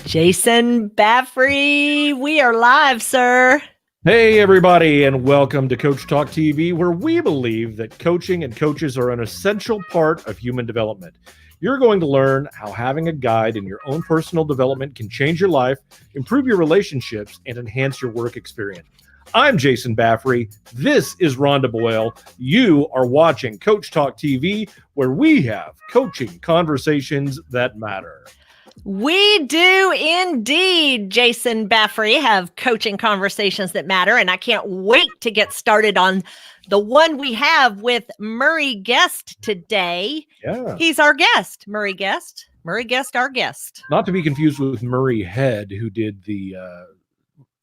Jason Baffrey, we are live, sir. Hey, everybody, and welcome to Coach Talk TV, where we believe that coaching and coaches are an essential part of human development. You're going to learn how having a guide in your own personal development can change your life, improve your relationships, and enhance your work experience. I'm Jason Baffrey. This is Rhonda Boyle. You are watching Coach Talk TV, where we have coaching conversations that matter. We do indeed, Jason Baffrey, have coaching conversations that matter. And I can't wait to get started on the one we have with Murray Guest today. Yeah. He's our guest, Murray Guest, our guest. Not to be confused with Murray Head, who did the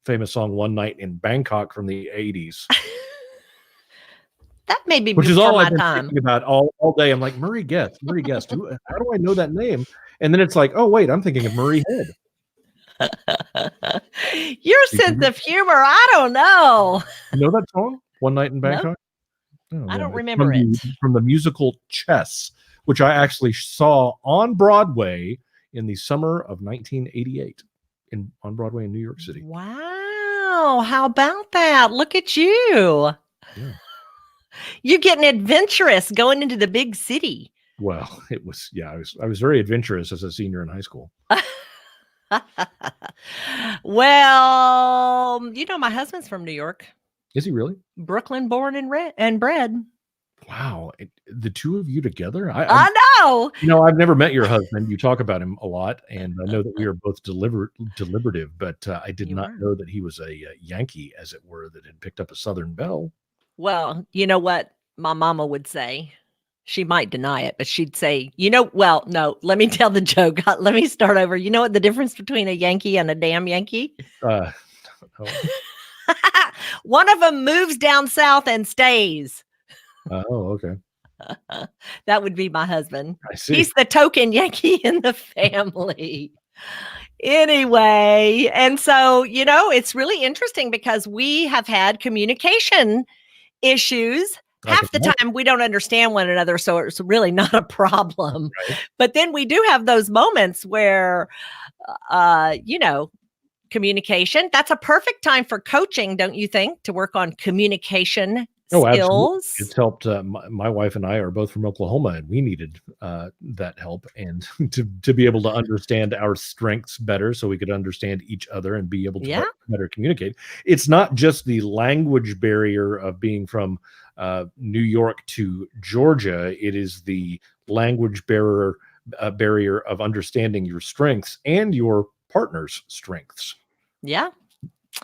famous song One Night in Bangkok from the 80s. That may be which is all my I've been time. thinking about all day. I'm like, Murray Guest. How do I know that name? And then it's like, oh, wait, I'm thinking of Murray Head. Your sense of humor, I don't know. You know that song, One Night in Bangkok? No, I don't remember it. From the musical Chess, which I actually saw on Broadway in the summer of 1988 on Broadway in New York City. Wow. How about that? Look at you. Yeah. You're getting adventurous going into the big city. Well, it was, I was very adventurous as a senior in high school. Well, my husband's from New York. Is he really? Brooklyn born and bred. Wow. The two of you together? I know. I've never met your husband. You talk about him a lot, and I know that we are both deliberative, but I did not know that he was a Yankee, as it were, that had picked up a Southern belle. Well, you know what my mama would say? She might deny it, but she'd say, no, let me tell the joke. Let me start over. You know what the difference between a Yankee and a damn Yankee? No. One of them moves down south and stays. Oh, okay. That would be my husband. I see. He's the token Yankee in the family. Anyway, and so, it's really interesting because we have had communication issues. Half the time we don't understand one another, so it's really not a problem. Right. But then we do have those moments where, communication, that's a perfect time for coaching, don't you think, to work on communication skills? Absolutely. It's helped. My wife and I are both from Oklahoma, and we needed that help and to be able to understand our strengths better so we could understand each other and be able to better communicate. It's not just the language barrier of being from New York to Georgia. It is the language barrier of understanding your strengths and your partner's strengths. Yeah.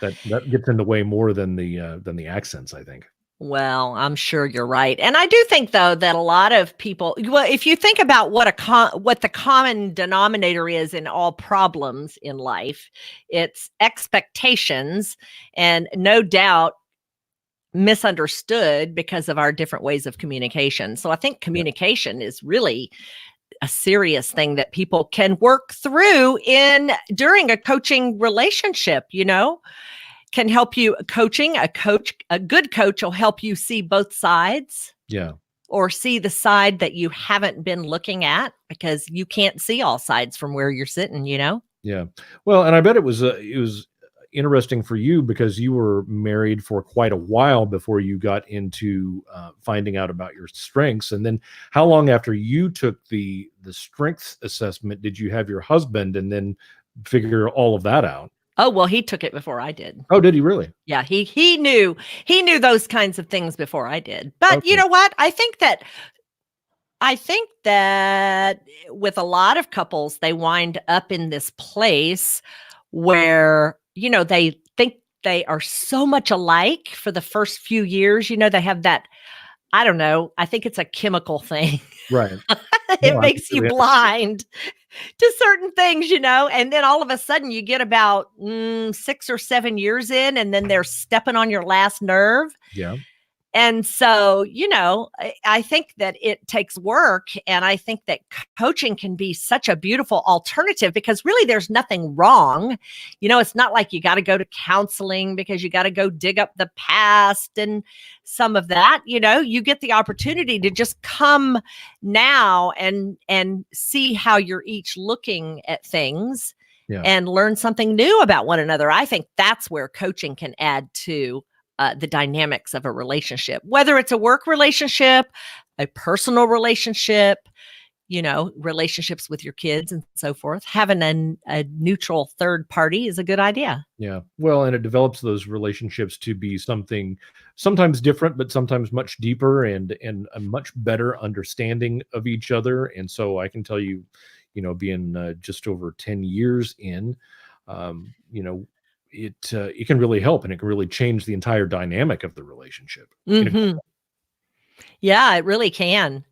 That gets in the way more than the accents, I think. Well, I'm sure you're right. And I do think, though, that a lot of people, if you think about what the common denominator is in all problems in life, it's expectations, and no doubt misunderstood because of our different ways of communication. So I think communication is really a serious thing that people can work through during a coaching relationship, can help you. A good coach will help you see both sides. Yeah. Or see the side that you haven't been looking at because you can't see all sides from where you're sitting, Yeah. Well, and I bet it was interesting for you because you were married for quite a while before you got into finding out about your strengths. And then how long after you took the strengths assessment did you have your husband and then figure all of that out? Oh, well, he took it before I did. Oh, did he really? Yeah, he knew those kinds of things before I did. But okay. You know what? I think that with a lot of couples, they wind up in this place where, they think they are so much alike for the first few years. They have that, I don't know, I think it's a chemical thing. Right. It makes you blind to certain things, and then all of a sudden you get about 6 or 7 years in, and then they're stepping on your last nerve. Yeah. And so, I think that it takes work. And I think that coaching can be such a beautiful alternative because really there's nothing wrong. It's not like you got to go to counseling because you got to go dig up the past and some of that. You get the opportunity to just come now and see how you're each looking at things and learn something new about one another. I think that's where coaching can add to the dynamics of a relationship, whether it's a work relationship, a personal relationship, relationships with your kids and so forth. Having a neutral third party is a good idea. Yeah. Well, and it develops those relationships to be something sometimes different, but sometimes much deeper and a much better understanding of each other. And so I can tell you, being just over 10 years in, it can really help, and it can really change the entire dynamic of the relationship. Mm-hmm. Yeah, it really can.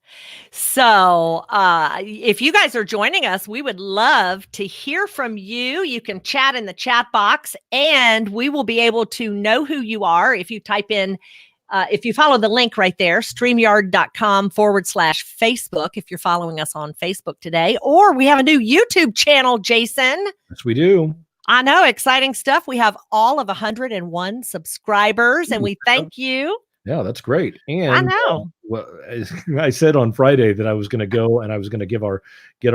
So if you guys are joining us, we would love to hear from you. You can chat in the chat box, and we will be able to know who you are if you type in, if you follow the link right there, StreamYard.com/Facebook, if you're following us on Facebook today. Or we have a new YouTube channel, Jason. Yes, we do. I know, exciting stuff. We have all of 101 subscribers, and we thank you. Yeah, that's great. And I know. I said on Friday that I was going to go and I was going to get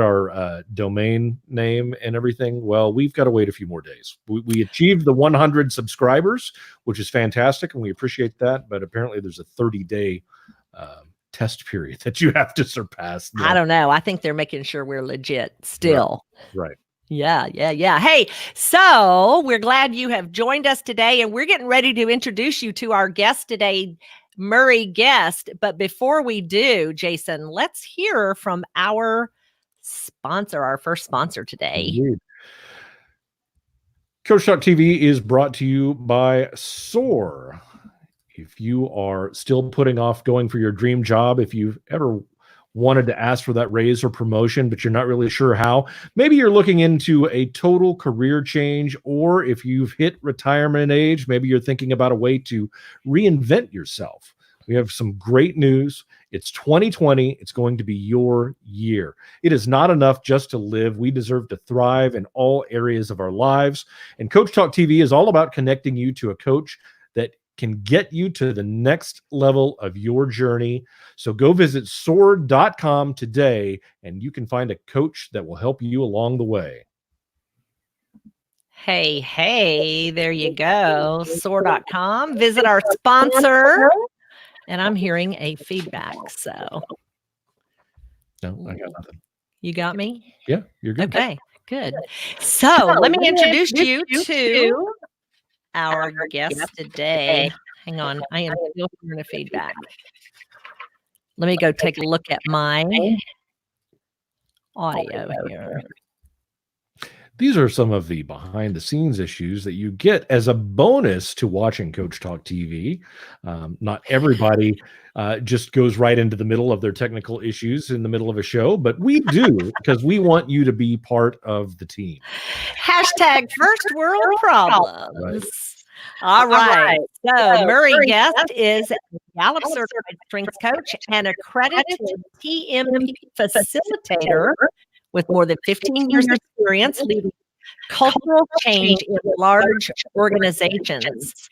our domain name and everything. Well, we've got to wait a few more days. We achieved the 100 subscribers, which is fantastic, and we appreciate that. But apparently, there's a 30-day test period that you have to surpass. I don't know. I think they're making sure we're legit still. Right. Yeah. Hey, so we're glad you have joined us today, and we're getting ready to introduce you to our guest today, Murray Guest. But before we do, Jason, let's hear from our sponsor, our first sponsor today. Indeed. Coach Talk TV is brought to you by SOAR. If you are still putting off going for your dream job, if you've ever wanted to ask for that raise or promotion, but you're not really sure how, maybe you're looking into a total career change, or if you've hit retirement age, maybe you're thinking about a way to reinvent yourself. We have some great news. It's 2020. It's going to be your year. It is not enough just to live. We deserve to thrive in all areas of our lives. And Coach Talk TV is all about connecting you to a coach that can get you to the next level of your journey. So go visit soar.com today, and you can find a coach that will help you along the way. Hey, there you go. Soar.com. Visit our sponsor. And I'm hearing a feedback. So no, I got nothing. You got me? Yeah, you're good. Okay, good. So let me introduce you to our guest today. Hang on, I am still hearing a feedback. Let me go take a look at my audio here. These are some of the behind the scenes issues that you get as a bonus to watching Coach Talk TV. Not everybody just goes right into the middle of their technical issues in the middle of a show, but we do because we want you to be part of the team. Hashtag first world problems. Right. All right. So Murray Guest is a Gallup certified strength coach and accredited TMP facilitator with more than 15 years of experience leading cultural change in large organizations.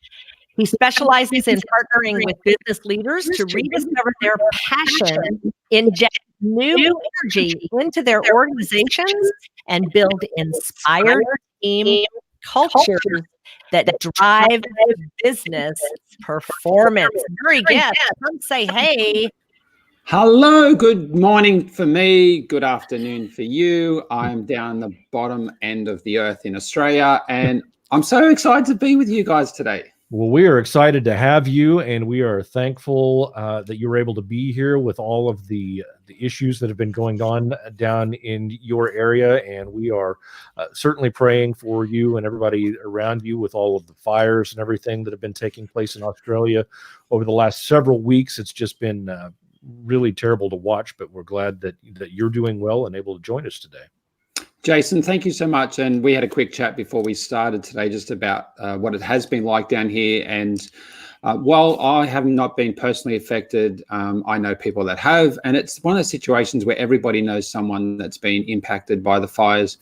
He specializes in partnering with business leaders to rediscover their passion, inject new energy into their organizations, and build inspired team cultures that drive business performance. Murray Guest, come say hey. Hello, good morning for me, good afternoon for you. I'm down the bottom end of the earth in Australia, and I'm so excited to be with you guys today. Well, we are excited to have you, and we are thankful that you were able to be here with all of the issues that have been going on down in your area, and we are certainly praying for you and everybody around you with all of the fires and everything that have been taking place in Australia over the last several weeks. It's just been really terrible to watch, but we're glad that you're doing well and able to join us today. Jason, thank you so much. And we had a quick chat before we started today just about what it has been like down here. And While I have not been personally affected, I know people that have, and it's one of those situations where everybody knows someone that's been impacted by the fires.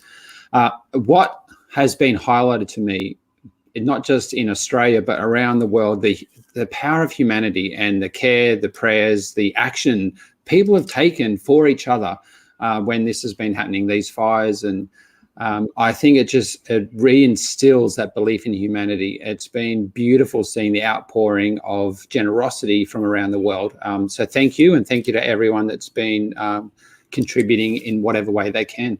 What has been highlighted to me, not just in Australia, but around the world, the power of humanity and the care, the prayers, the action people have taken for each other when this has been happening, these fires. And I think it reinstills that belief in humanity. It's been beautiful seeing the outpouring of generosity from around the world. So thank you, and thank you to everyone that's been contributing in whatever way they can.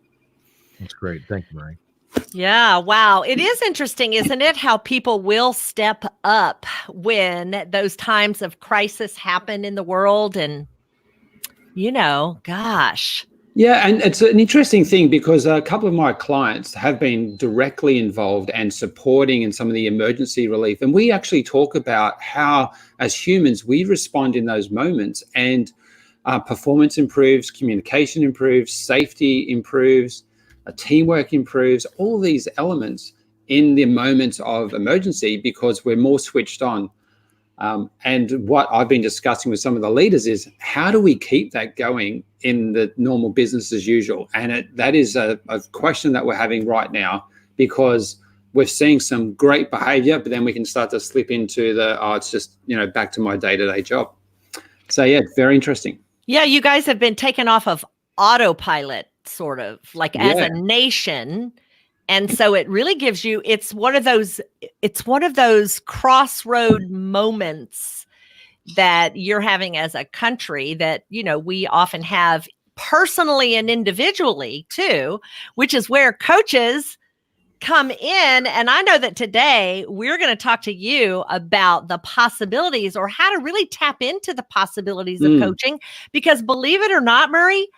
That's great. Thank you, Murray. Yeah, wow. It is interesting, isn't it, how people will step up when those times of crisis happen in the world. And, gosh. Yeah, and it's an interesting thing because a couple of my clients have been directly involved and supporting in some of the emergency relief. And we actually talk about how, as humans, we respond in those moments, and performance improves, communication improves, safety improves, teamwork improves, all these elements in the moments of emergency because we're more switched on. And what I've been discussing with some of the leaders is how do we keep that going in the normal business as usual? And that is a question that we're having right now, because we're seeing some great behavior, but then we can start to slip into it's just, back to my day-to-day job. So yeah, very interesting. Yeah, you guys have been taken off of autopilot, sort of like as a nation. And so it really gives you, it's one of those crossroad moments that you're having as a country that, we often have personally and individually too, which is where coaches come in. And I know that today we're going to talk to you about the possibilities, or how to really tap into the possibilities of coaching, because believe it or not, Murray,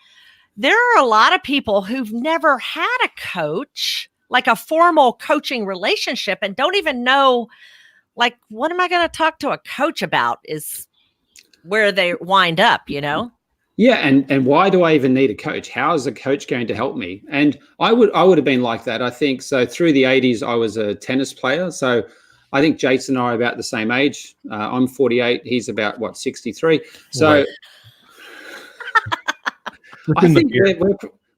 there are a lot of people who've never had a coach, like a formal coaching relationship, and don't even know, like, what am I going to talk to a coach about is where they wind up, Yeah, and why do I even need a coach? How is a coach going to help me? And I would have been like that, I think. So through the 80s, I was a tennis player. So I think Jason and I are about the same age. I'm 48. He's about, 63. So Right. I think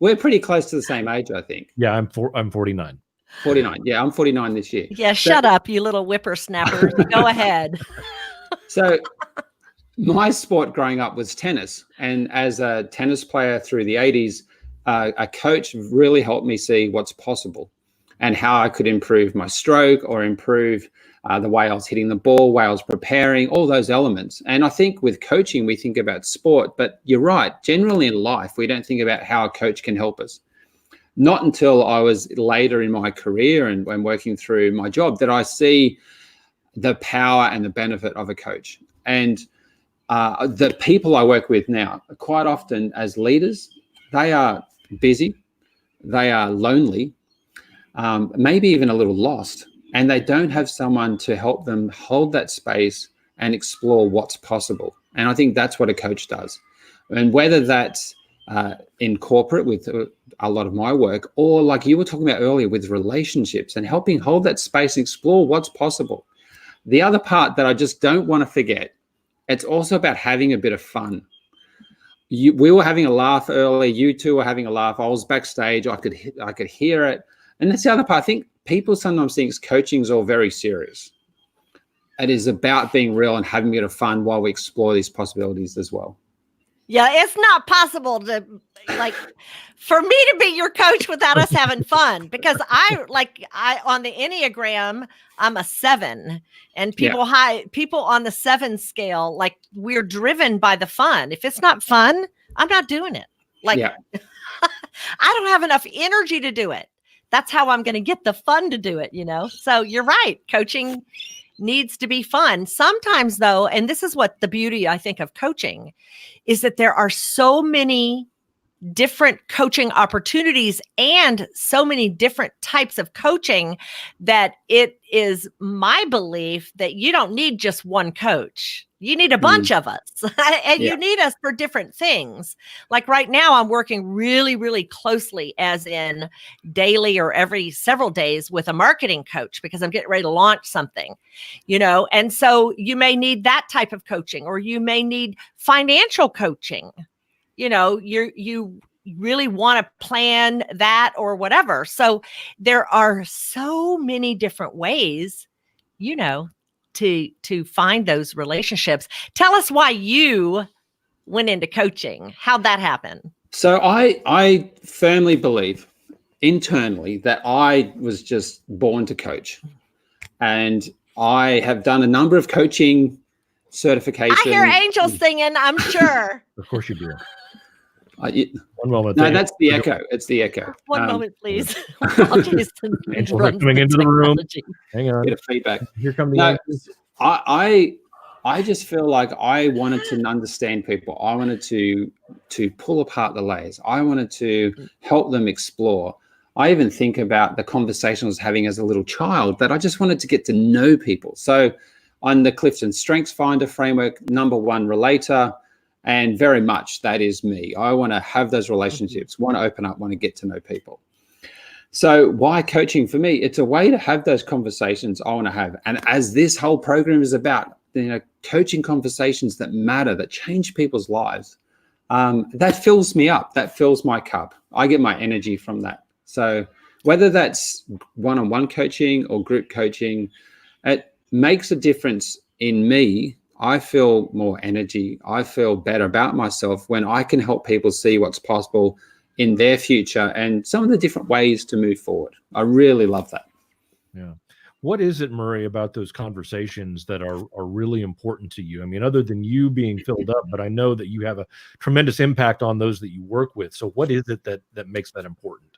we're pretty close to the same age, I think. Yeah, I'm 49. 49. Yeah, I'm 49 this year. Yeah, shut up, you little whippersnapper. Go ahead. So my sport growing up was tennis. And as a tennis player through the 80s, a coach really helped me see what's possible and how I could improve my stroke or improve the way I was hitting the ball, way I was preparing, all those elements. And I think with coaching, we think about sport, but you're right. Generally in life, we don't think about how a coach can help us. Not until I was later in my career and when working through my job that I see the power and the benefit of a coach. And the people I work with now, quite often as leaders, they are busy, they are lonely, maybe even a little lost, and they don't have someone to help them hold that space and explore what's possible. And I think that's what a coach does. And whether that's in corporate with a lot of my work, or like you were talking about earlier with relationships and helping hold that space and explore what's possible. The other part that I just don't want to forget, it's also about having a bit of fun. We were having a laugh earlier. You two were having a laugh. I was backstage. I could hear it. And that's the other part. I think people sometimes think coaching is all very serious. It is about being real and having a bit of fun while we explore these possibilities as well. Yeah, it's not possible to, for me to be your coach without us having fun, because I on the Enneagram, I'm a 7, and people on the 7 scale, we're driven by the fun. If it's not fun, I'm not doing it. I don't have enough energy to do it. That's how I'm going to get the fun to do it, So you're right. Coaching needs to be fun. Sometimes though, and this is what the beauty, I think, of coaching is, that there are so many different coaching opportunities and so many different types of coaching that it is my belief that you don't need just one coach. You need a bunch of us, and Yeah. you need us for different things. Like right now, I'm working really, really closely, as in daily or every several days, with a marketing coach because I'm getting ready to launch something, and so you may need that type of coaching, or you may need financial coaching. You really want to plan that or whatever. So there are so many different ways, to find those relationships. Tell us why you went into coaching. How'd that happen? So I firmly believe internally that I was just born to coach, and I have done a number of coaching certifications. I hear angels singing, I'm sure. Of course you do. One moment. No, that's the echo. It's the echo. One moment, please. Angels are coming into the room. Hang on. Get a feedback. Here come the angels. I just feel like I wanted to understand people. I wanted to pull apart the layers. I wanted to help them explore. I even think about the conversation I was having as a little child, that I just wanted to get to know people. So on the Clifton Strengths Finder framework, number one, relator. And very much that is me. I want to have those relationships, want to open up, want to get to know people. So why coaching for me? It's a way to have those conversations I want to have. And as this whole program is about, coaching conversations that matter, that change people's lives, that fills me up. That fills my cup. I get my energy from that. So whether that's one-on-one coaching or group coaching, it makes a difference in me. I feel more energy. I feel better about myself when I can help people see what's possible in their future and some of the different ways to move forward. I really love that. Yeah. What is it, Murray, about those conversations that are really important to you? I mean, other than you being filled up, but I know that you have a tremendous impact on those that you work with. So what is it that makes that important?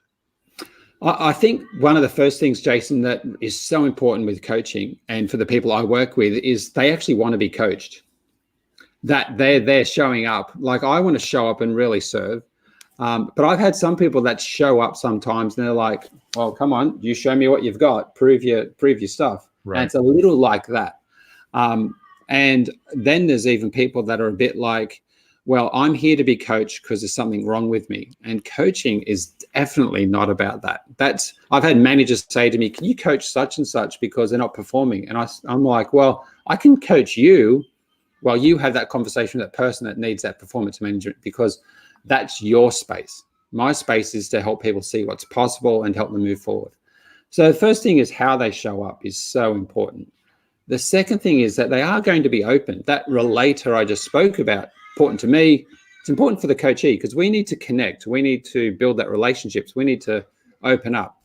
I think one of the first things, Jason, that is so important with coaching and for the people I work with is they actually want to be coached, that they're showing up. Like, I want to show up and really serve. But I've had some people that show up sometimes and they're like, well, come on, you show me what you've got, prove your stuff. Right. And it's a little like that. And then there's even people that are a bit like, well, I'm here to be coached because there's something wrong with me. And coaching is definitely not about that. I've had managers say to me, can you coach such and such because they're not performing? And I'm like, well, I can coach you while you have that conversation with that person that needs that performance management, because that's your space. My space is to help people see what's possible and help them move forward. So the first thing is how they show up is so important. The second thing is that they are going to be open. That relator I just spoke about, important to me. It's important for the coachee because we need to connect. We need to build that relationships. We need to open up.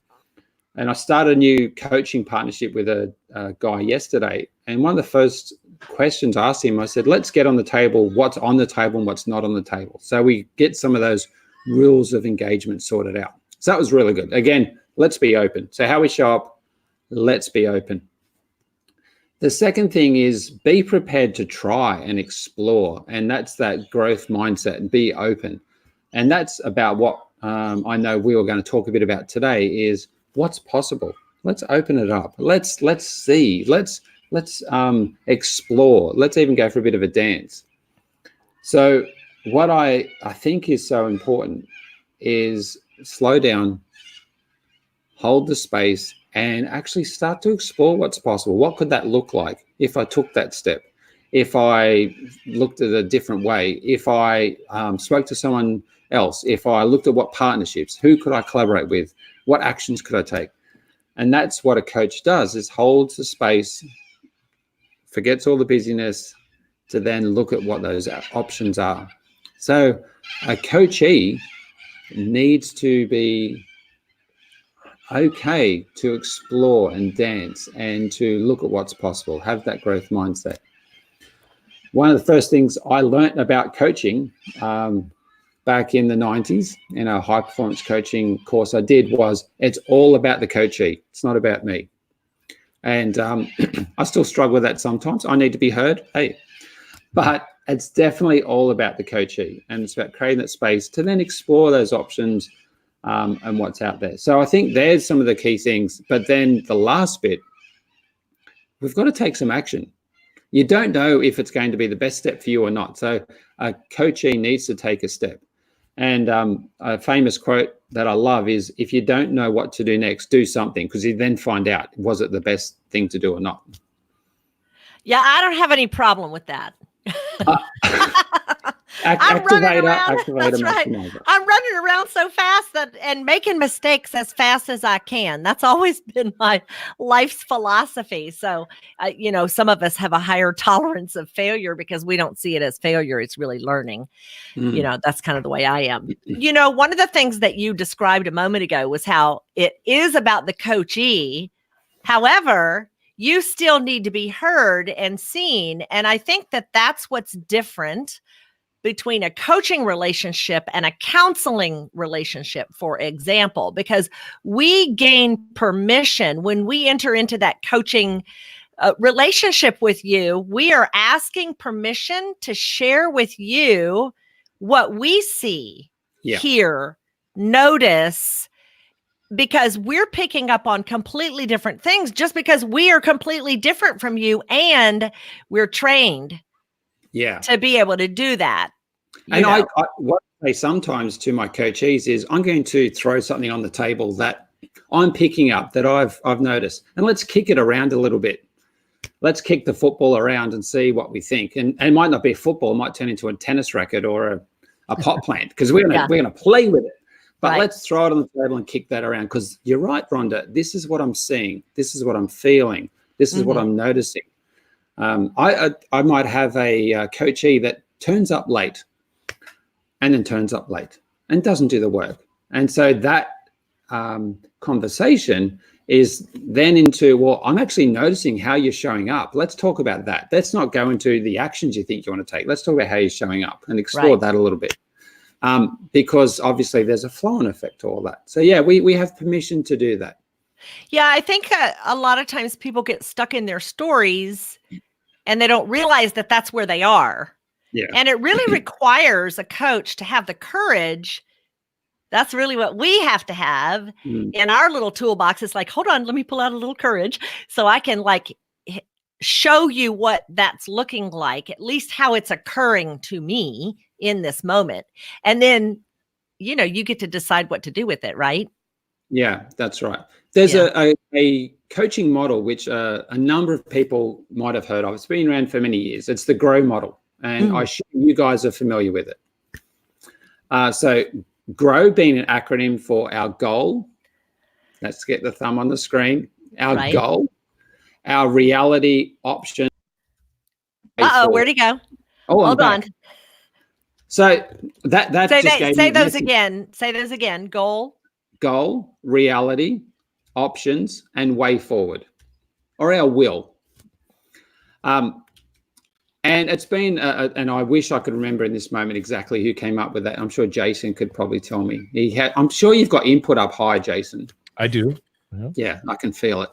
And I started a new coaching partnership with a guy yesterday. And one of the first questions I asked him, I said, let's get on the table what's on the table and what's not on the table. So we get some of those rules of engagement sorted out. So that was really good. Again, let's be open. So how we show up, let's be open. The second thing is be prepared to try and explore. And that's that growth mindset and be open. And that's about what I know we were going to talk a bit about today is what's possible. Let's open it up. Let's see. Let's explore. Let's even go for a bit of a dance. So what I think is so important is slow down, hold the space, and actually start to explore what's possible. What could that look like if I took that step? If I looked at a different way? If I spoke to someone else? If I looked at what partnerships? Who could I collaborate with? What actions could I take? And that's what a coach does, is holds the space, forgets all the busyness to then look at what those options are. So a coachee needs to be okay to explore and dance and to look at what's possible, have that growth mindset. One of the first things I learned about coaching back in the 90s in a high performance coaching course I did was it's all about the coachee. It's not about me. And I still struggle with that sometimes. I need to be heard. Hey, but it's definitely all about the coachee, and it's about creating that space to then explore those options and what's out there. So I think there's some of the key things. But then the last bit, we've got to take some action. You don't know if it's going to be the best step for you or not. So a coachee needs to take a step. And a famous quote that I love is, if you don't know what to do next, do something, because you then find out, was it the best thing to do or not? Yeah, I don't have any problem with that. I'm running around. That's right. I'm running around so fast and making mistakes as fast as I can. That's always been my life's philosophy. So, some of us have a higher tolerance of failure because we don't see it as failure. It's really learning. That's kind of the way I am. One of the things that you described a moment ago was how it is about the coachee. However, you still need to be heard and seen. And I think that that's what's different between a coaching relationship and a counseling relationship, for example, because we gain permission when we enter into that coaching relationship with you. We are asking permission to share with you what we see, hear, notice, because we're picking up on completely different things just because we are completely different from you, and we're trained to be able to do that. And I what I say sometimes to my coachees is, I'm going to throw something on the table that I'm picking up that I've noticed, and let's kick it around a little bit. Let's kick the football around and see what we think. And it might not be a football; it might turn into a tennis racket or a pot plant, because we're gonna play with it. But let's throw it on the table and kick that around, because you're right, Rhonda. This is what I'm seeing. This is what I'm feeling. This is what I'm noticing. I might have a coachee that turns up late, and then turns up late and doesn't do the work. And so that conversation is then into, well, I'm actually noticing how you're showing up. Let's talk about that. Let's not go into the actions you think you want to take. Let's talk about how you're showing up and explore that a little bit. Because obviously there's a flow-on effect to all that. So yeah, we have permission to do that. Yeah, I think a lot of times people get stuck in their stories and they don't realize that that's where they are. Yeah. And it really requires a coach to have the courage. That's really what we have to have in our little toolbox. It's like, hold on, let me pull out a little courage so I can show you what that's looking like, at least how it's occurring to me in this moment. And then, you get to decide what to do with it, right? Yeah, that's right. There's a coaching model, which a number of people might have heard of. It's been around for many years. It's the GROW model. And I assume you guys are familiar with it. So GROW being an acronym for our goal. Let's get the thumb on the screen. Our goal, our reality, option. Where'd he go? Oh, hold on. So that say those again. Say those again. Goal, reality, options, and way forward, or our will. And it's been, and I wish I could remember in this moment exactly who came up with that. I'm sure Jason could probably tell me. I'm sure you've got input up high, Jason. I do. Yeah, I can feel it.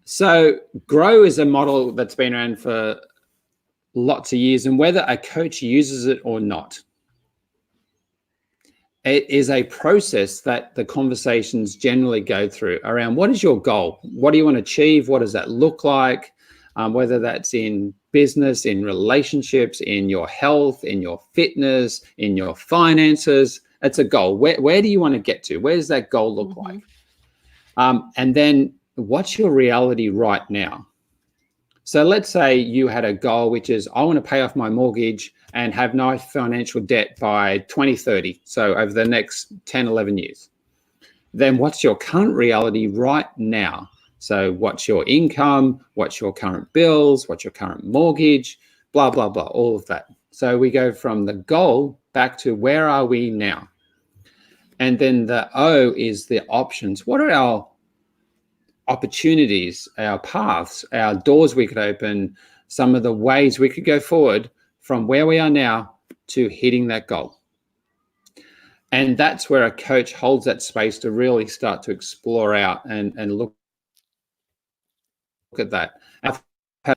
So GROW is a model that's been around for lots of years, and whether a coach uses it or not, it is a process that the conversations generally go through around, what is your goal? What do you want to achieve? What does that look like? Whether that's in business, in relationships, in your health, in your fitness, in your finances, it's a goal. Where do you want to get to? Where does that goal look like? And then what's your reality right now? So let's say you had a goal, which is, I want to pay off my mortgage and have no financial debt by 2030. So over the next 10, 11 years. Then what's your current reality right now? So what's your income? What's your current bills? What's your current mortgage? Blah, blah, blah, all of that. So we go from the goal back to where are we now? And then the O is the options. What are our opportunities, our paths, our doors we could open, some of the ways we could go forward from where we are now to hitting that goal? And that's where a coach holds that space to really start to explore out and look at that.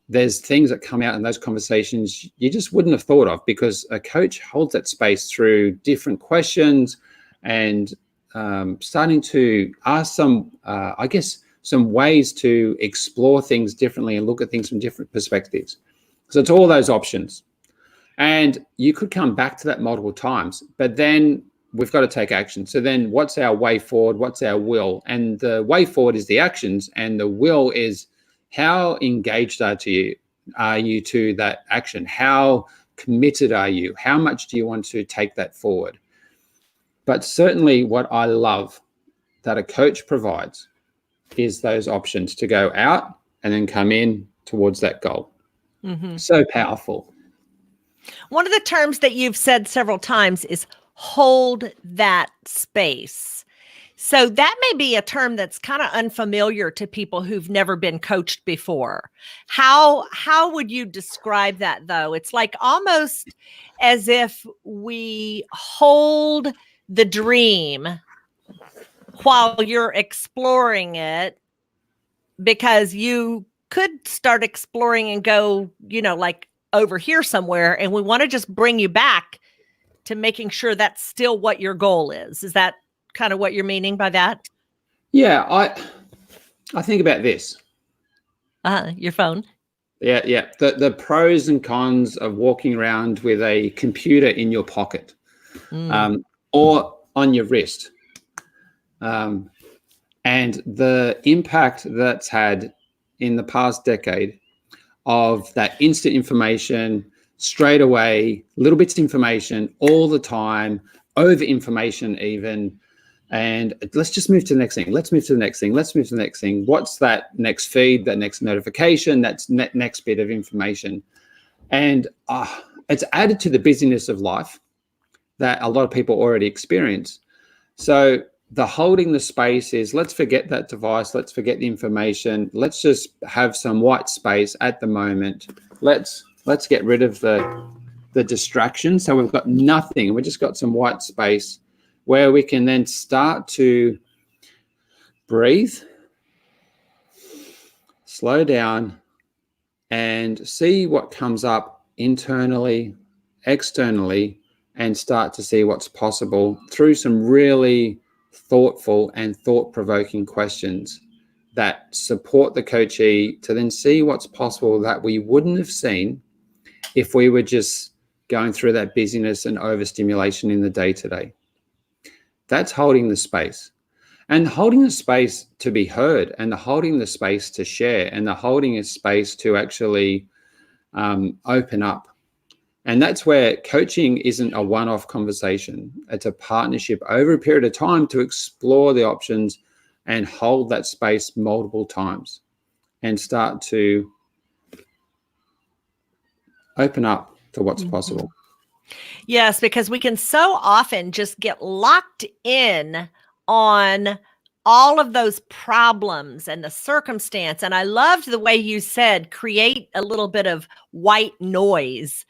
There's things that come out in those conversations you just wouldn't have thought of, because a coach holds that space through different questions and starting to ask some, some ways to explore things differently and look at things from different perspectives. So it's all those options. And you could come back to that multiple times, but then we've got to take action. So then what's our way forward? What's our will? And the way forward is the actions, and the will is how engaged are you to that action? How committed are you? How much do you want to take that forward? But certainly what I love that a coach provides is those options to go out and then come in towards that goal. Mm-hmm. So powerful. One of the terms that you've said several times is hold that space. So that may be a term that's kind of unfamiliar to people who've never been coached before. How would you describe that, though? It's like almost as if we hold the dream while you're exploring it, because you could start exploring and go, like over here somewhere, and we want to just bring you back to making sure that's still what your goal is. Is that kind of what you're meaning by that? Yeah, I think about this. Your phone. Yeah. The pros and cons of walking around with a computer in your pocket, or on your wrist, and the impact that's had in the past decade of that instant information, straight away, little bits of information all the time, over information even. And let's just move to the next thing. Let's move to the next thing. Let's move to the next thing. What's that next feed, that next notification, that's next bit of information? And it's added to the busyness of life that a lot of people already experience. So the holding the space is, let's forget that device. Let's forget the information. Let's just have some white space at the moment. Let's get rid of the distraction. So we've got nothing. We've just got some white space where we can then start to breathe, slow down, and see what comes up internally, externally, and start to see what's possible through some really thoughtful and thought-provoking questions that support the coachee to then see what's possible that we wouldn't have seen if we were just going through that busyness and overstimulation in the day-to-day. That's holding the space, and holding the space to be heard, and the holding the space to share, and the holding a space to actually open up. And that's where coaching isn't a one-off conversation. It's a partnership over a period of time to explore the options and hold that space multiple times and start to open up to what's possible. Yes, because we can so often just get locked in on all of those problems and the circumstance. And I loved the way you said, create a little bit of white noise,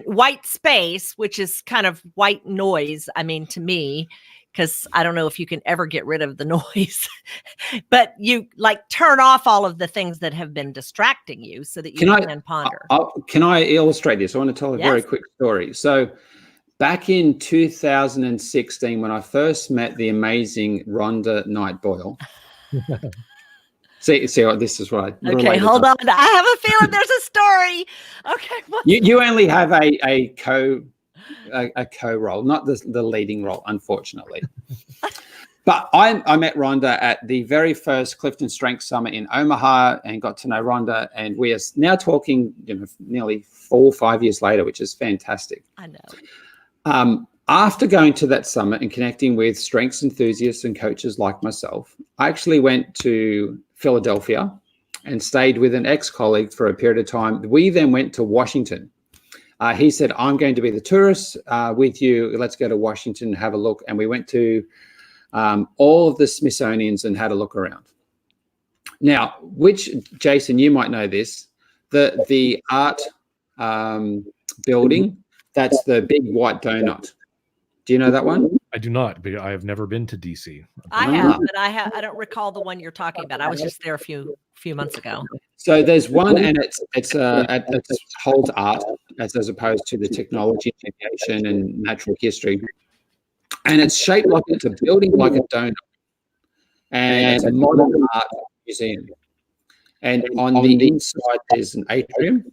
white space, which is kind of white noise. I mean, to me, because I don't know if you can ever get rid of the noise, but you like turn off all of the things that have been distracting you so that you can ponder. Can I illustrate this? I want to tell a very quick story. So back in 2016, when I first met the amazing Rhonda Knight Boyle. See, this is what I okay, hold on. I have a feeling there's a story. Okay. You only have a co-role, not the leading role, unfortunately. But I met Rhonda at the very first Clifton Strength Summit in Omaha and got to know Rhonda. And we are now talking nearly 4 or 5 years later, which is fantastic. I know. After going to that summit and connecting with strengths enthusiasts and coaches like myself, I actually went to Philadelphia and stayed with an ex-colleague for a period of time. We then went to Washington. He said, I'm going to be the tourist with you. Let's go to Washington and have a look. And we went to all of the Smithsonians and had a look around. Now, which, Jason, you might know this, the art building, that's the big white donut. Do you know that one? I do not, but I have never been to DC. I have, but I don't recall the one you're talking about. I was just there a few months ago. So there's one, and it holds art as opposed to the technology, aviation, and natural history, and it's shaped like it's a building, like a donut, and it's a modern art museum. And on the inside, there's an atrium.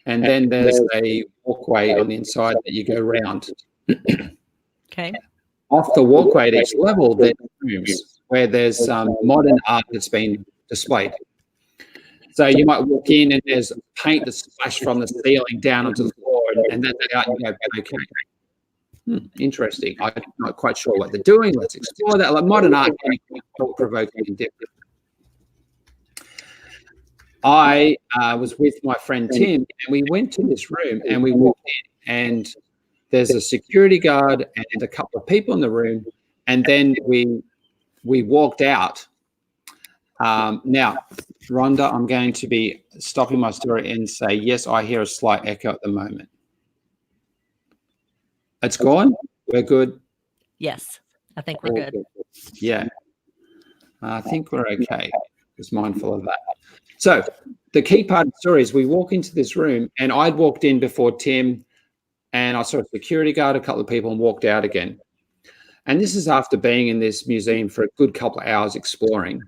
And then there's a walkway on the inside that you go round. Okay. Off the walkway at each level, there's rooms where there's modern art that's been displayed. So you might walk in and there's paint that's splashed from the ceiling down onto the floor, and then they out and go, okay, interesting. I'm not quite sure what they're doing. Let's explore that. Like modern art can be quite thought-provoking and different. I was with my friend Tim, and we went to this room, and we walked in, and there's a security guard and a couple of people in the room, and then we walked out. Now, Rhonda, I'm going to be stopping my story and say, yes, I hear a slight echo at the moment. It's gone? We're good? Yes, I think we're good. Yeah, I think we're okay. Just mindful of that. So the key part of the story is we walk into this room, and I'd walked in before Tim, and I saw a security guard, a couple of people, and walked out again. And this is after being in this museum for a good couple of hours exploring.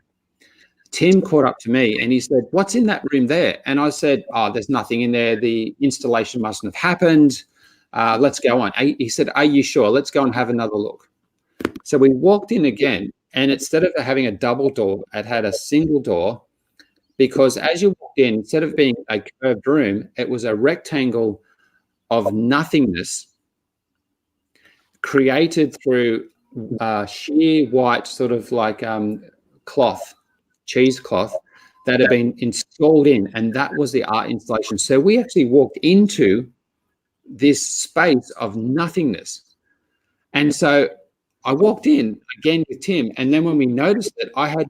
Tim caught up to me and he said, what's in that room there? And I said, oh, there's nothing in there. The installation mustn't have happened. Let's go on. He said, are you sure? Let's go and have another look. So we walked in again, and instead of having a double door, it had a single door, because as you walked in, instead of being a curved room, it was a rectangle of nothingness created through sheer white sort of like cloth, cheesecloth that had been installed in, and that was the art installation. So we actually walked into this space of nothingness. And so I walked in again with Tim, and then when we noticed it, I had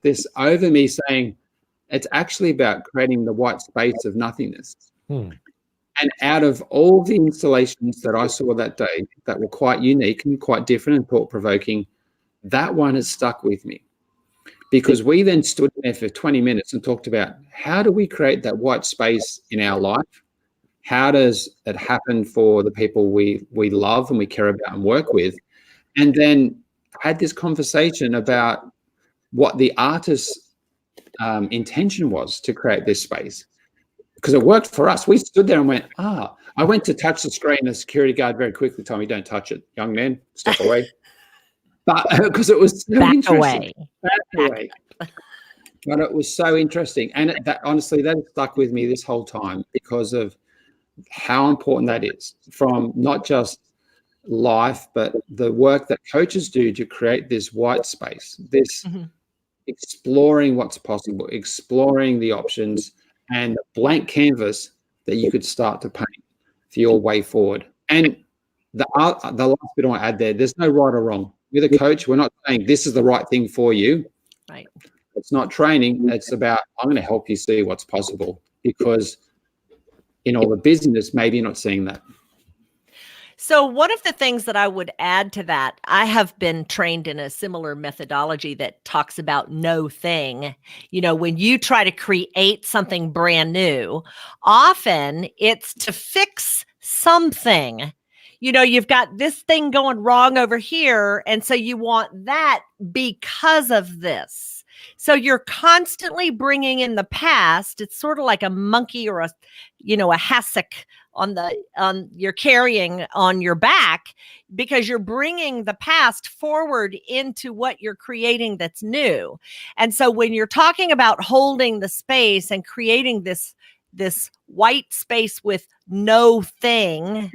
this over me saying, it's actually about creating the white space of nothingness. And out of all the installations that I saw that day that were quite unique and quite different and thought-provoking, that one has stuck with me. Because we then stood there for 20 minutes and talked about, how do we create that white space in our life? How does it happen for the people we love and we care about and work with? And then had this conversation about what the artist's intention was to create this space. Because it worked for us. We stood there and went, I went to touch the screen. The security guard very quickly told me, don't touch it, young man, step away. But because it was so interesting. Back away. But it was so interesting. And that honestly, that stuck with me this whole time because of how important that is, from not just life, but the work that coaches do to create this white space, this exploring what's possible, exploring the options, and a blank canvas that you could start to paint for your way forward. And the last bit I want to add there, there's no right or wrong. With a coach, we're not saying this is the right thing for you. Right. It's not training. It's about, I'm going to help you see what's possible, because in all the business, maybe you're not seeing that. So one of the things that I would add to that, I have been trained in a similar methodology that talks about no thing. You know, when you try to create something brand new, often it's to fix something. You know, you've got this thing going wrong over here, and so you want that because of this. So you're constantly bringing in the past. It's sort of like a monkey or a hassock you're carrying on your back, because you're bringing the past forward into what you're creating that's new. And so when you're talking about holding the space and creating this white space with no thing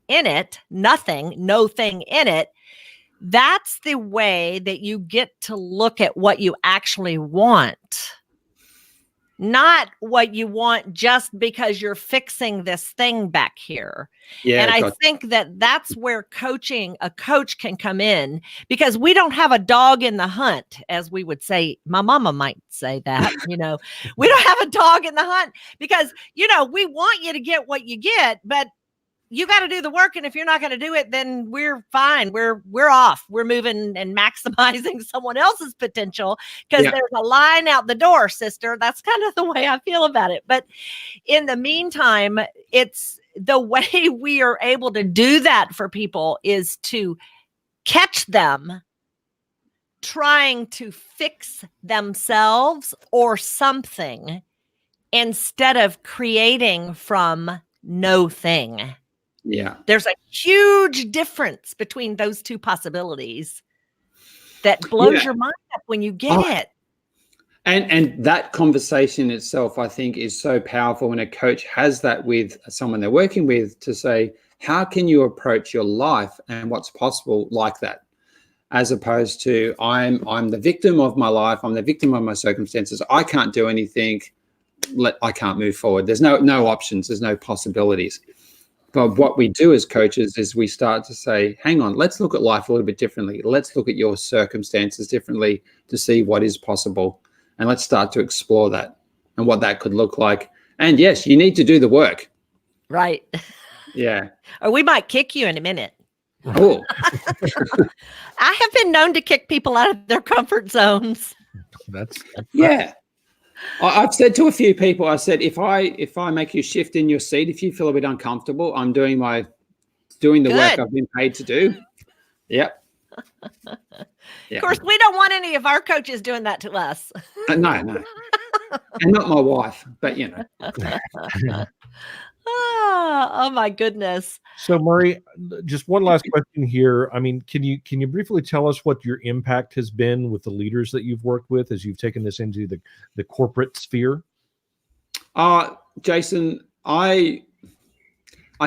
in it, nothing, no thing in it, that's the way that you get to look at what you actually want. Not what you want just because you're fixing this thing back here. Yeah, and I think that that's where a coach can come in, because we don't have a dog in the hunt, as we would say. My mama might say that, we don't have a dog in the hunt, because, we want you to get what you get, but you got to do the work. And if you're not going to do it, then we're fine. We're off. We're moving and maximizing someone else's potential, because there's a line out the door, sister. That's kind of the way I feel about it. But in the meantime, it's the way we are able to do that for people is to catch them trying to fix themselves or something instead of creating from no thing. Yeah. There's a huge difference between those two possibilities that blows your mind up when you get it. And that conversation itself, I think, is so powerful when a coach has that with someone they're working with, to say, how can you approach your life and what's possible like that? As opposed to, I'm the victim of my life, I'm the victim of my circumstances, I can't do anything, I can't move forward. There's no options, there's no possibilities. But what we do as coaches is we start to say, hang on, let's look at life a little bit differently. Let's look at your circumstances differently to see what is possible. And let's start to explore that and what that could look like. And yes, you need to do the work. Right. Yeah. Or we might kick you in a minute. Oh. I have been known to kick people out of their comfort zones. That's Yeah. I've said to a few people, I said, if I make you shift in your seat, if you feel a bit uncomfortable, I'm doing the work I've been paid to do. Yep. Yeah. Of course, we don't want any of our coaches doing that to us. No. And not my wife, but you know. Oh my goodness. So Murray, just one last question here. I mean, can you briefly tell us what your impact has been with the leaders that you've worked with as you've taken this into the corporate sphere? Jason, I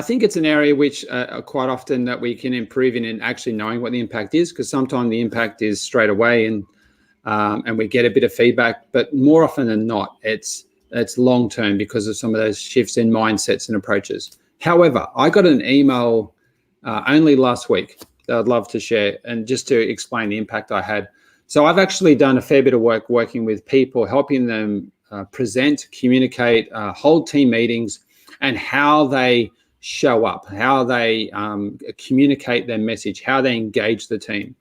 think it's an area which quite often that we can improve in actually knowing what the impact is, because sometimes the impact is straight away and we get a bit of feedback, but more often than not, it's long term because of some of those shifts in mindsets and approaches. However, I got an email only last week that I'd love to share, and just to explain the impact I had. So I've actually done a fair bit of work working with people, helping them present, communicate, hold team meetings, and how they show up, how they communicate their message, how they engage the team.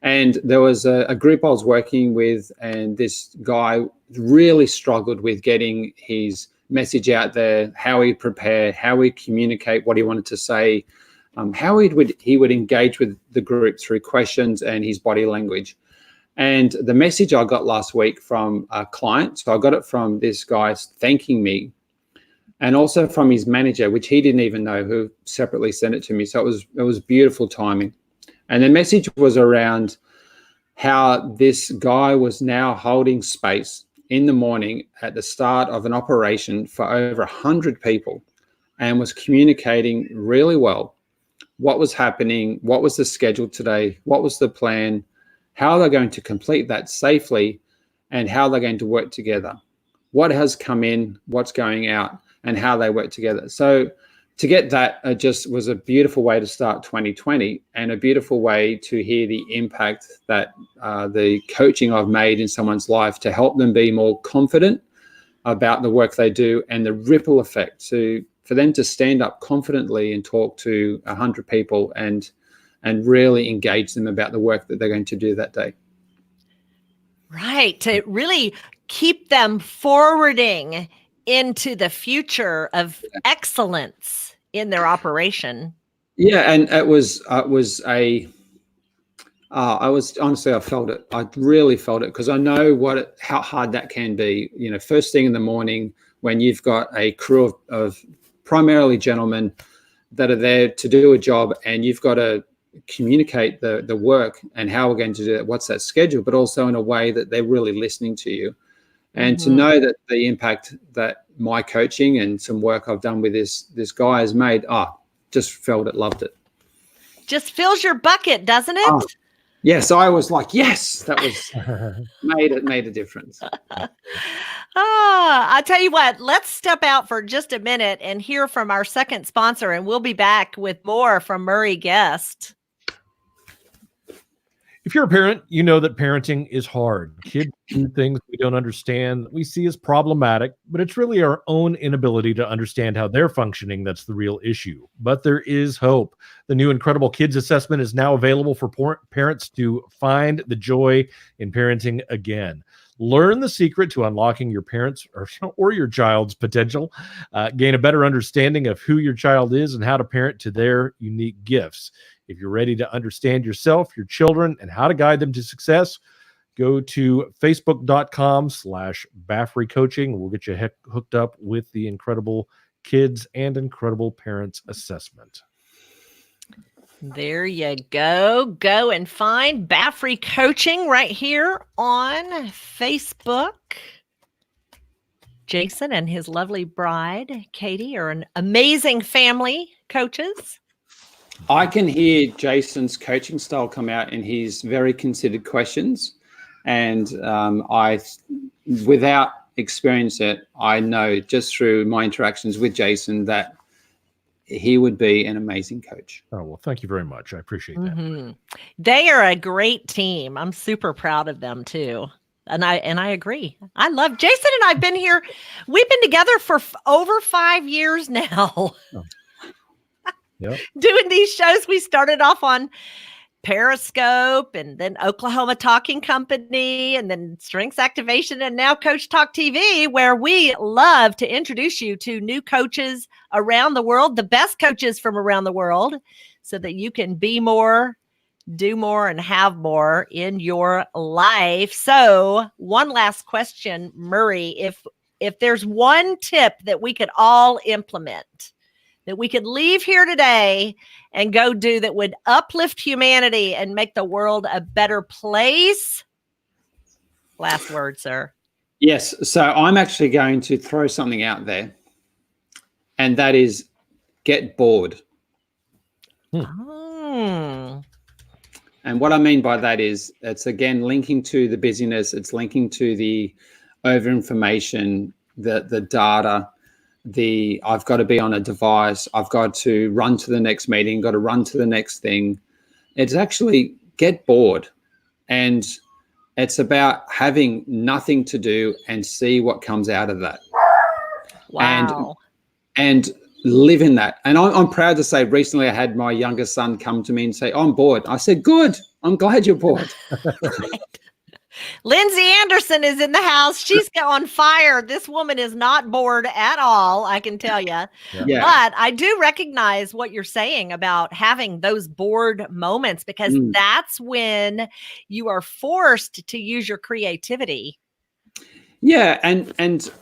And there was a group I was working with, and this guy really struggled with getting his message out there, how he'd prepare, how he'd communicate what he wanted to say, how he would engage with the group through questions and his body language. And the message I got last week from a client, so I got it from this guy thanking me, and also from his manager, which he didn't even know, who separately sent it to me. So it was beautiful timing. And the message was around how this guy was now holding space in the morning at the start of an operation for over 100 people, and was communicating really well what was happening, what was the schedule today, what was the plan, how they're going to complete that safely, and how they're going to work together, what has come in, what's going out, and how they work together. So to get that just was a beautiful way to start 2020, and a beautiful way to hear the impact that the coaching I've made in someone's life to help them be more confident about the work they do, and the ripple effect for them to stand up confidently and talk to 100 people and really engage them about the work that they're going to do that day. Right. To really keep them forwarding into the future of excellence in their operation. Yeah, and it was honestly, I felt it. I really felt it, because I know how hard that can be. You know, first thing in the morning when you've got a crew of primarily gentlemen that are there to do a job, and you've got to communicate the work and how we're going to do it, what's that schedule, but also in a way that they're really listening to you. And to know that the impact that my coaching and some work I've done with this guy has made, just felt it, loved it. Just fills your bucket, doesn't it? Yes, I was like, yes, that was made a difference. I tell you what, let's step out for just a minute and hear from our second sponsor, and we'll be back with more from Murray Guest. If you're a parent, you know that parenting is hard. Kids do things we don't understand, that we see as problematic, but it's really our own inability to understand how they're functioning that's the real issue. But there is hope. The new Incredible Kids Assessment is now available for parents to find the joy in parenting again. Learn the secret to unlocking your parents' or your child's potential. Gain a better understanding of who your child is and how to parent to their unique gifts. If you're ready to understand yourself, your children, and how to guide them to success, go to facebook.com/Baffrey Coaching. We'll get you hooked up with the Incredible Kids and Incredible Parents Assessment. There you go. Go and find Baffrey Coaching right here on Facebook. Jason and his lovely bride, Katie, are an amazing family coaches. I can hear Jason's coaching style come out in his very considered questions. And without experience it, I know just through my interactions with Jason that he would be an amazing coach. Oh, well, thank you very much. I appreciate that. Mm-hmm. They are a great team. I'm super proud of them too. And I agree. I love Jason and I've been here. We've been together for over 5 years now. Oh. Yep. Doing these shows. We started off on Periscope and then Oklahoma Talking Company and then Strengths Activation and now Coach Talk TV, where we love to introduce you to new coaches around the world, the best coaches from around the world, so that you can be more, do more, and have more in your life. So one last question, Murray, if there's one tip that we could all implement, that we could leave here today and go do that would uplift humanity and make the world a better place. Last word, sir. Yes. So I'm actually going to throw something out there, and that is get bored. Oh. And what I mean by that is it's, again, linking to the busyness. It's linking to the over-information, the data, I've got to be on a device, I've got to run to the next meeting, got to run to the next thing. It's actually get bored. And it's about having nothing to do and see what comes out of that. Wow. And live in that. And I'm proud to say recently I had my youngest son come to me and say, I'm bored. I said, good. I'm glad you're bored. Lindsay Anderson is in the house. She's on fire. This woman is not bored at all, I can tell you. Yeah. But I do recognize what you're saying about having those bored moments, because that's when you are forced to use your creativity. Yeah, and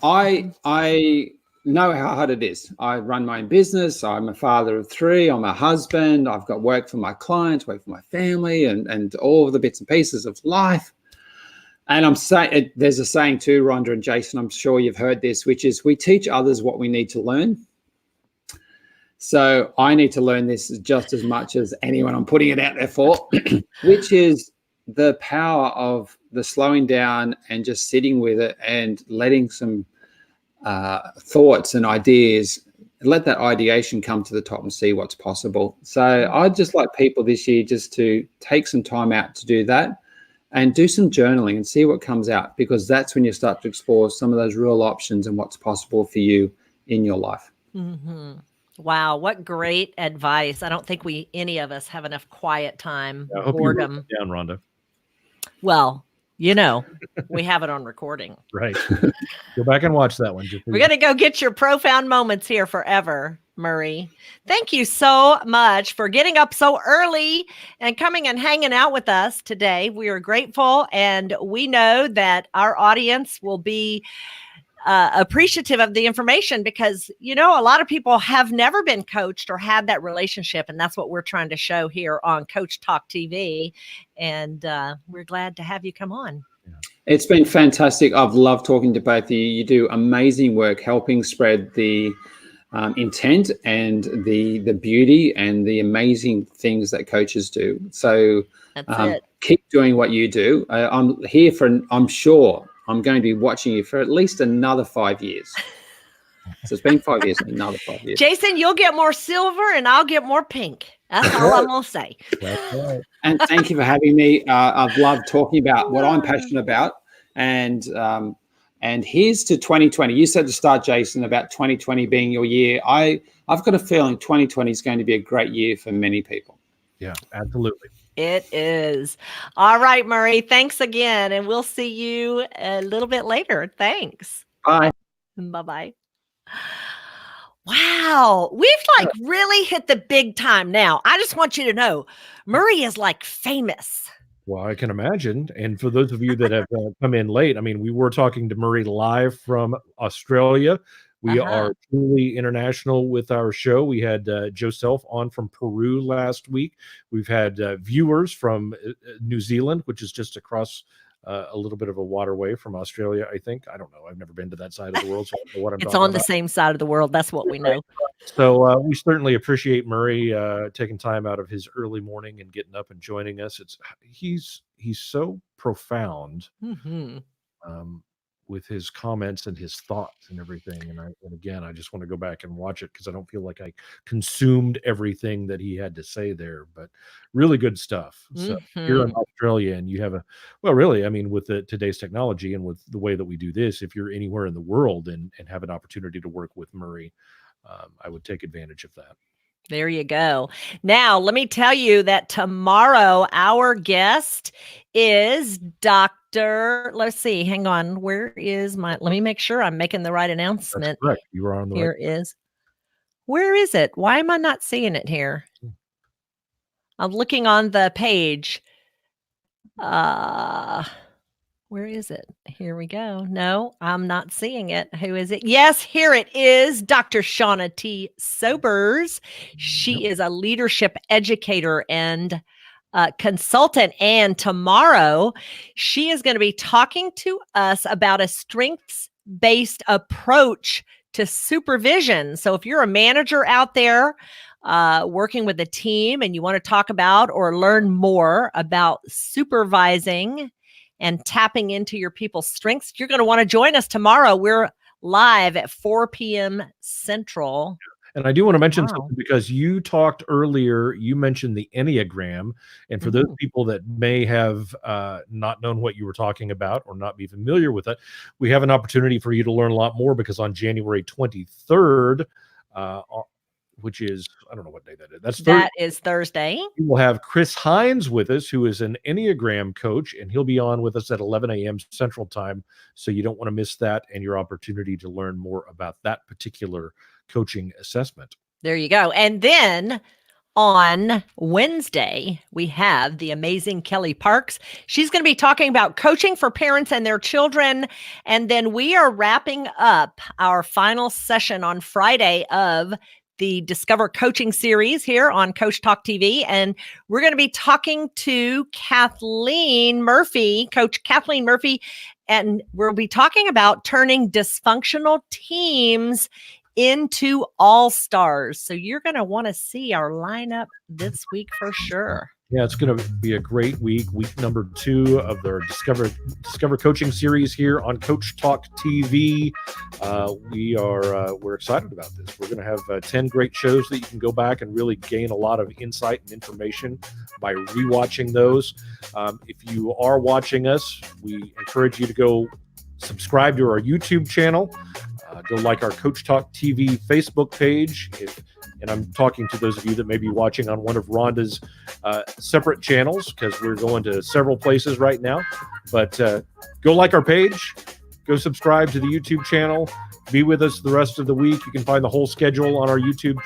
I know how hard it is. I run my own business. I'm a father of 3. I'm a husband. I've got work for my clients, work for my family, and all of the bits and pieces of life. And I'm saying, there's a saying too, Rhonda and Jason, I'm sure you've heard this, which is we teach others what we need to learn. So I need to learn this just as much as anyone I'm putting it out there for, which is the power of the slowing down and just sitting with it and letting some thoughts and ideas, let that ideation come to the top and see what's possible. So I'd just like people this year just to take some time out to do that. And do some journaling and see what comes out, because that's when you start to explore some of those real options and what's possible for you in your life. Mm-hmm. Wow, what great advice. I don't think any of us have enough quiet time, I hope boredom. you wrote it down, Rhonda. Well, we have it on recording. Right. Go back and watch that one. We're going to go get your profound moments here forever, Murray. Thank you so much for getting up so early and coming and hanging out with us today. We are grateful, and we know that our audience will be appreciative of the information, because, a lot of people have never been coached or had that relationship. And that's what we're trying to show here on Coach Talk TV. And we're glad to have you come on. It's been fantastic. I've loved talking to both of you. You do amazing work helping spread the intent and the beauty and the amazing things that coaches do. So keep doing what you do. I'm here I'm sure I'm going to be watching you for at least another 5 years. So it's been 5 years, another 5 years. Jason, you'll get more silver and I'll get more pink. That's all I'm going to say. That's right. And thank you for having me. I've loved talking about what I'm passionate about. And here's to 2020. You said to start, Jason, about 2020 being your year. I've got a feeling 2020 is going to be a great year for many people. Yeah, absolutely. It is. All right, Murray. Thanks again. And we'll see you a little bit later. Thanks. Bye. Bye-bye. Wow. We've like really hit the big time now. I just want you to know, Murray is like famous. Well, I can imagine. And for those of you that have come in late, I mean, we were talking to Murray live from Australia. We are truly international with our show. We had Joseph on from Peru last week. We've had viewers from New Zealand, which is just across a little bit of a waterway from Australia, I think. I don't know. I've never been to that side of the world, so I don't know what I'm talking about. It's on the same side of the world. That's what we know. So we certainly appreciate Murray taking time out of his early morning and getting up and joining us. He's so profound with his comments and his thoughts and everything. And again, I just want to go back and watch it because I don't feel like I consumed everything that he had to say there. But really good stuff. So you're in Australia and you have really, I mean, with today's technology and with the way that we do this, if you're anywhere in the world and have an opportunity to work with Murray, I would take advantage of that. There you go. Now, let me tell you that tomorrow our guest is Dr. Let's see, hang on. Where is let me make sure I'm making the right announcement. That's correct. You are on the Here is. Where is it? Why am I not seeing it here? I'm looking on the page. Where is it? Here we go. No, I'm not seeing it. Who is it? Yes, here it is. Dr. Shauna T. Sobers. She is a leadership educator and consultant. And tomorrow, she is going to be talking to us about a strengths-based approach to supervision. So if you're a manager out there working with a team and you want to talk about or learn more about supervising and tapping into your people's strengths, you're going to want to join us tomorrow. We're live at 4 p.m. Central. And I do want to mention something because you talked earlier, you mentioned the Enneagram. And for those people that may have not known what you were talking about or not be familiar with it, we have an opportunity for you to learn a lot more because on January 23rd, which is, I don't know what day that is. That is Thursday. We will have Chris Hines with us, who is an Enneagram coach, and he'll be on with us at 11 a.m. Central Time. So you don't want to miss that and your opportunity to learn more about that particular coaching assessment. There you go. And then on Wednesday, we have the amazing Kelly Parks. She's going to be talking about coaching for parents and their children. And then we are wrapping up our final session on Friday of the Discover Coaching series here on Coach Talk TV. And we're going to be talking to Kathleen Murphy, Coach Kathleen Murphy, and we'll be talking about turning dysfunctional teams into all-stars. So you're going to want to see our lineup this week for sure. Yeah, it's going to be a great week number 2 of their Discover Coaching series here on Coach Talk TV. We're excited about this. We're going to have 10 great shows that you can go back and really gain a lot of insight and information by rewatching those. If you are watching us, we encourage you to go subscribe to our YouTube channel. Go like our Coach Talk TV Facebook page. And I'm talking to those of you that may be watching on one of Rhonda's separate channels because we're going to several places right now. But go like our page. Go subscribe to the YouTube channel. Be with us the rest of the week. You can find the whole schedule on our YouTube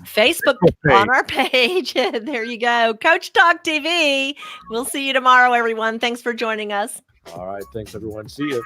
Facebook on our page. There you go. Coach Talk TV. We'll see you tomorrow, everyone. Thanks for joining us. All right. Thanks, everyone. See you.